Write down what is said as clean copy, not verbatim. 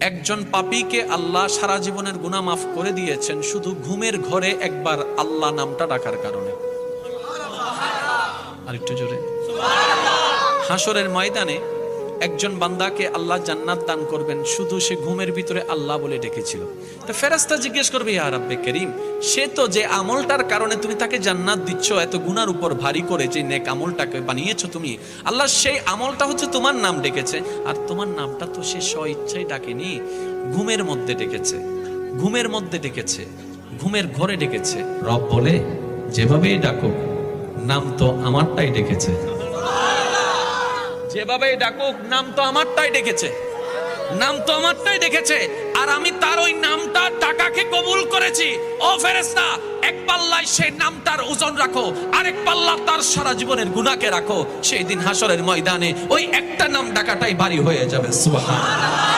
একজন পাপীকে আল্লাহ সারা জীবনের গুনাহ মাফ করে দিয়েছেন শুধু ঘুমের ঘরে একবার আল্লাহ নামটা ডাকার কারণে। আরেকটু জোরে সুবহানাল্লাহ। হাসরের ময়দানে একজন বান্দাকে আল্লাহ জান্নাত দান করবেন শুধু সে ঘুমের ভিতরে আল্লাহ বলে ডেকেছিল। তো ফেরেশতা জিজ্ঞেস করবে, ইয়া রাব্বে করিম, সে তো যে আমলটার কারণে তুমি তাকে জান্নাত দিচ্ছ, এত গুনার উপর ভারী করে যে নেক আমলটাকে বানিয়েছো তুমি, আল্লাহ সেই আমলটা হচ্ছে তোমার নাম ডেকেছে, আর তোমার নামটা তো সে স্ব ইচ্ছাই ডাকেনি, ঘুমের মধ্যে ডেকেছে, ঘুমের মধ্যে ডেকেছে, ঘুমের ঘরে ডেকেছে। রব বলে, যেভাবেই ডাকো নাম তো আমারটাই ডেকেছে, যেভাবেই ডাকুক নাম তো আমারটাই ডেকেছে, নাম তো আমারটাই ডেকেছে, আর আমি তার ওই নামটা টাকাকে কবুল করেছি। ও ফেরেশতা, এক পাল্লায় সেই নামটার ওজন রাখো, আরেক পাল্লা তার সারা জীবনের গুনাহকে রাখো। সেই দিন হাসরের ময়দানে ওই একটা নাম ডাকাটাই ভারী হয়ে যাবে। সুবহানাল্লাহ।